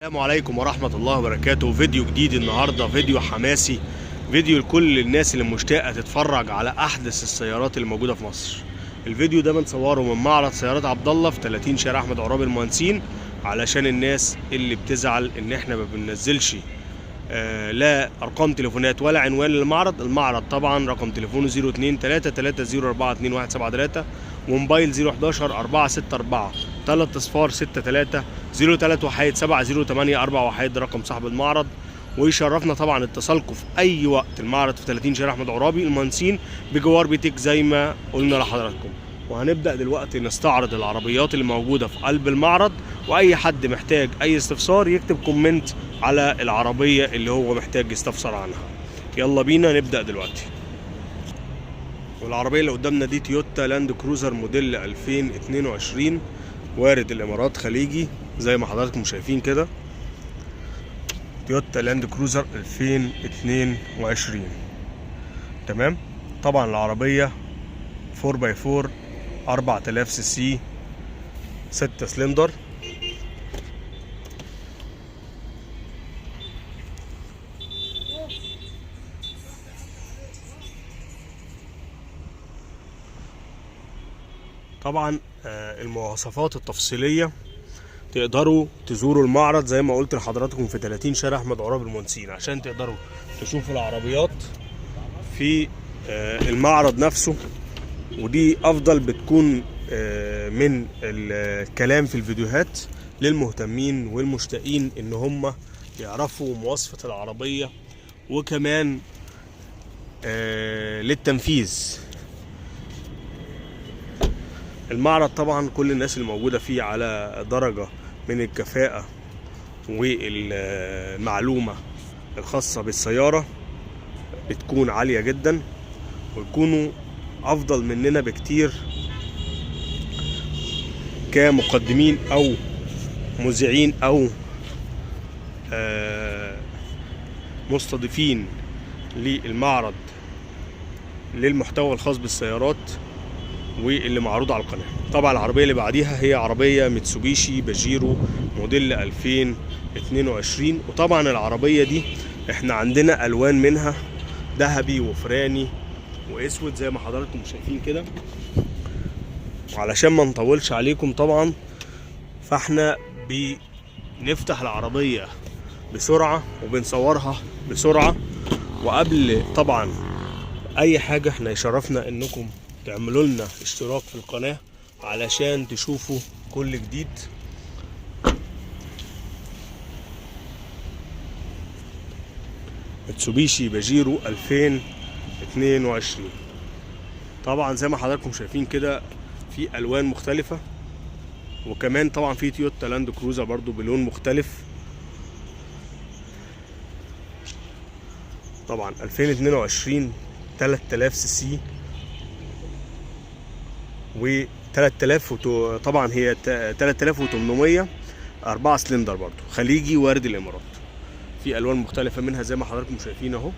السلام عليكم ورحمة الله وبركاته. فيديو جديد النهاردة، فيديو حماسي، فيديو لكل الناس اللي مشتاقة تتفرج على أحدث السيارات اللي موجودة في مصر. الفيديو ده بنصوره من معرض سيارات عبد الله في 30 شارع أحمد عرابي المهندسين، علشان الناس اللي بتزعل إن إحنا ما بننزلش لا أرقام تليفونات ولا عنوان للمعرض. المعرض طبعا رقم تليفونه 02-330-421-173 وموبايل 011-464 3 03-1-708-41 ده رقم صاحب المعرض. ويشرفنا طبعا اتصالكم في اي وقت. المعرض في 30 شارع احمد عرابي المهندسين بجوار بيتك زي ما قلنا لحضراتكم. وهنبدا دلوقتي نستعرض العربيات اللي موجوده في قلب المعرض، واي حد محتاج اي استفسار يكتب كومنت على العربيه اللي هو محتاج يستفسر عنها. يلا بينا نبدا دلوقتي. والعربيه اللي قدامنا دي تويوتا لاند كروزر موديل 2022، وارد الامارات، خليجي زي ما حضراتكم شايفين كده. تويوتا لاند كروزر 2022 تمام. طبعا العربيه 4x4 4000 سي سي 6 سلندر. طبعا المواصفات التفصيليه تقدروا تزوروا المعرض زي ما قلت لحضراتكم في 30 شارع احمد عرابي المهندسين، عشان تقدروا تشوفوا العربيات في المعرض نفسه. ودي افضل بتكون من الكلام في الفيديوهات للمهتمين والمشتاقين ان هم يعرفوا مواصفة العربية، وكمان للتنفيذ. المعرض طبعا كل الناس الموجودة فيه على درجة من الكفاءة والمعلومة الخاصة بالسيارة بتكون عالية جدا، ويكونوا أفضل مننا بكتير كمقدمين أو مذيعين أو مستضيفين للمعرض للمحتوى الخاص بالسيارات واللي معروض على القناة. طبعا العربية اللي بعديها هي عربية ميتسوبيشي باجيرو موديل 2022. وطبعا العربية دي احنا عندنا ألوان منها ذهبي وفراني واسود زي ما حضراتكم شايفين كده. وعلشان ما نطولش عليكم طبعا فاحنا بنفتح العربية بسرعة وبنصورها بسرعة. وقبل طبعا اي حاجة احنا يشرفنا انكم تعملوا لنا اشتراك في القناة علشان تشوفوا كل جديد. ميتسوبيشي باجيرو 2022. طبعا زي ما حضراتكم شايفين كده في الوان مختلفة، وكمان طبعا في تويوتا لاند كروزر برضو بلون مختلف. طبعا 2022 3000 سي سي و 3000 طبعا هي 3800 4 سلندر برضو، خليجي وارد الامارات. في الوان مختلفه منها زي ما حضراتكم شايفين اهو.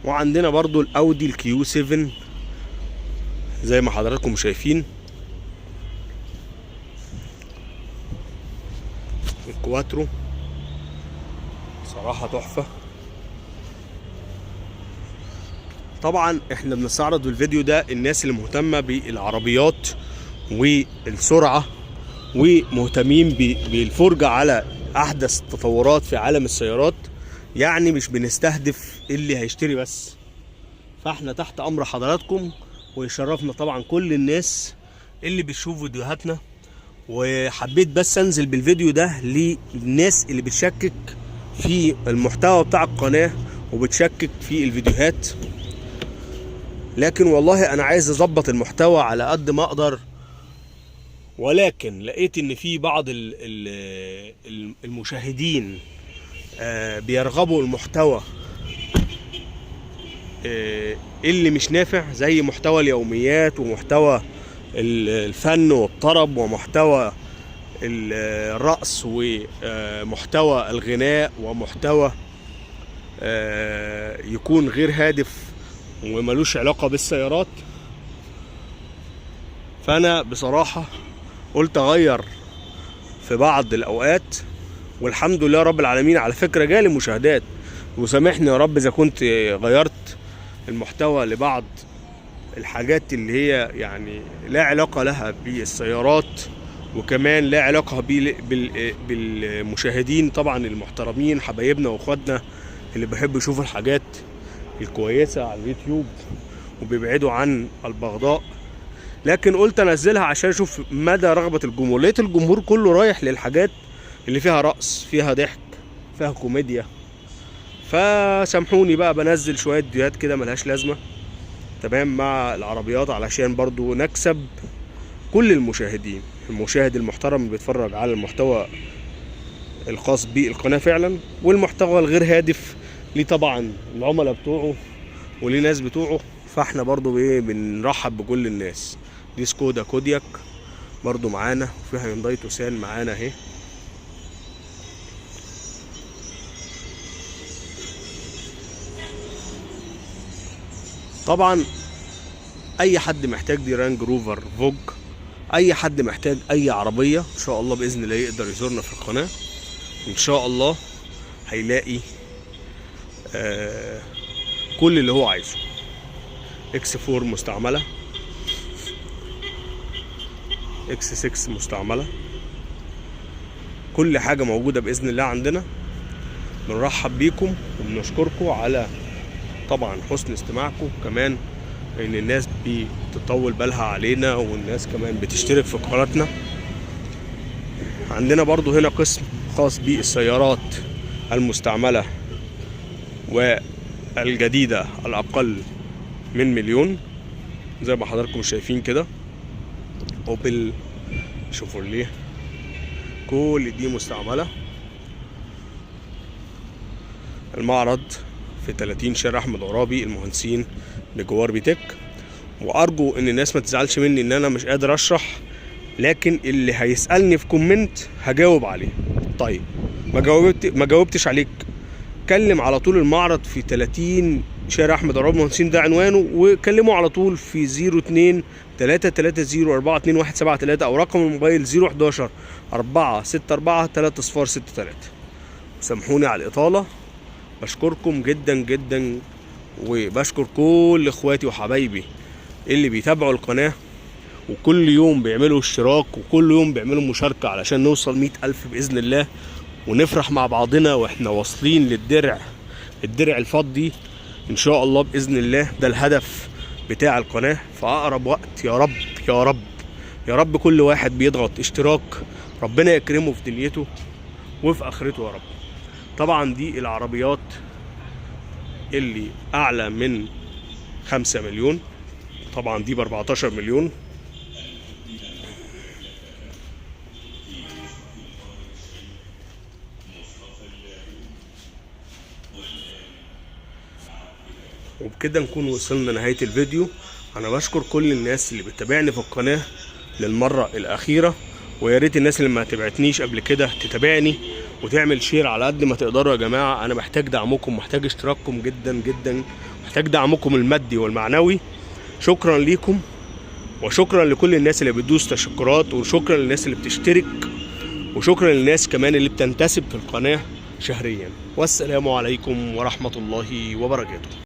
وعندنا برضو الاودي الكيو 7 زي ما حضراتكم شايفين. الكواترو صراحه تحفه. طبعا احنا بنستعرض في الفيديو ده الناس اللي مهتمه بالعربيات والسرعه ومهتمين بالفرجه على احدث التطورات في عالم السيارات. يعني مش بنستهدف اللي هيشتري بس، فاحنا تحت امر حضراتكم. ويشرفنا طبعا كل الناس اللي بتشوف فيديوهاتنا. وحبيت بس انزل بالفيديو ده للناس اللي بتشكك في المحتوى بتاع القناه وبتشكك في الفيديوهات، لكن والله انا عايز اظبط المحتوى على قد ما اقدر. ولكن لقيت ان في بعض المشاهدين بيرغبوا المحتوى اللي مش نافع، زي محتوى اليوميات ومحتوى الفن والطرب ومحتوى الرقص ومحتوى الغناء ومحتوى يكون غير هادف وملوش علاقة بالسيارات. فانا بصراحة قلت اغير في بعض الاوقات، والحمد لله رب العالمين. على فكرة جالي مشاهدات، وسامحني يا رب اذا كنت غيرت المحتوى لبعض الحاجات اللي هي يعني لا علاقة لها بالسيارات، وكمان لا علاقة بالمشاهدين طبعا المحترمين حبايبنا واخواتنا اللي بيحبوا يشوفوا الحاجات الكويسة على اليوتيوب وبيبعدوا عن البغضاء. لكن قلت انزلها عشان اشوف مدى رغبة الجمهور. لقيت الجمهور كله رايح للحاجات اللي فيها رقص، فيها ضحك، فيها كوميديا. فسامحوني بقى بنزل شوية فيديوهات كده ملهاش لازمة تمام مع العربيات، علشان برضو نكسب كل المشاهدين. المشاهد المحترم اللي بيتفرج على المحتوى الخاص بالقناة فعلا، والمحتوى الغير هادف ليه طبعا العملاء بتوعه وليه ناس بتوعه. فاحنا برضو بنرحب بكل الناس. دي سكودا كودياك برضو معانا، وفي هيونداي توسان معانا اهي. طبعا اي حد محتاج دي رانج روفر فوج، اي حد محتاج اي عربية ان شاء الله باذن الله يقدر يزورنا في القناة، ان شاء الله هيلاقي كل اللي هو عايزه. اكس 4 مستعملة، اكس 6 مستعملة، كل حاجة موجودة بإذن الله عندنا. بنرحب بيكم وبنشكركم على طبعا حسن استماعكم، كمان ان الناس بتطول بالها علينا، والناس كمان بتشترك في قناتنا. عندنا برضو هنا قسم خاص بالسيارات المستعملة والجديدة الأقل من مليون، زي ما حضراتكم شايفين كده. اوبل، شيفروليه، كل دي مستعملة. المعرض في 30 شارع احمد عرابي المهندسين بجوار بيتك. وارجو ان الناس ما تزعلش مني ان انا مش قادر اشرح، لكن اللي هيسألني في كومنت هجاوب عليه. طيب ما جاوبتش عليك، كلم على طول المعرض في 30 شارع احمد عرابي المهندسين، ده عنوانه، وكلموا على طول في 02 330 42173 او رقم الموبايل 011 464 3063. سامحوني على الاطاله، بشكركم جدا جدا، وبشكر كل اخواتي وحبايبي اللي بيتابعوا القناه، وكل يوم بيعملوا اشتراك، وكل يوم بيعملوا مشاركه علشان نوصل 100,000 باذن الله، ونفرح مع بعضنا واحنا واصلين للدرع الفضي ان شاء الله باذن الله. ده الهدف بتاع القناه في اقرب وقت. يا رب يا رب يا رب كل واحد بيضغط اشتراك ربنا يكرمه في دنيته وفي اخرته يا رب. طبعا دي العربيات اللي اعلى من 5 مليون، طبعا دي ب 14 مليون. وبكده نكون وصلنا نهاية الفيديو. انا بشكر كل الناس اللي بتتابعني في القناة للمرة الاخيرة، ويا ريت الناس اللي ما تابعتنيش قبل كده تتابعني وتعمل شير على قد ما تقدروا يا جماعة. انا محتاج دعمكم، محتاج اشتراككم جدا جدا، محتاج دعمكم المادي والمعنوي. شكرا ليكم، وشكرا لكل الناس اللي بتدوس تشكرات، وشكرا للناس اللي بتشترك، وشكرا للناس كمان اللي بتنتسب في القناة شهريا. والسلام عليكم ورحمة الله وبركاته.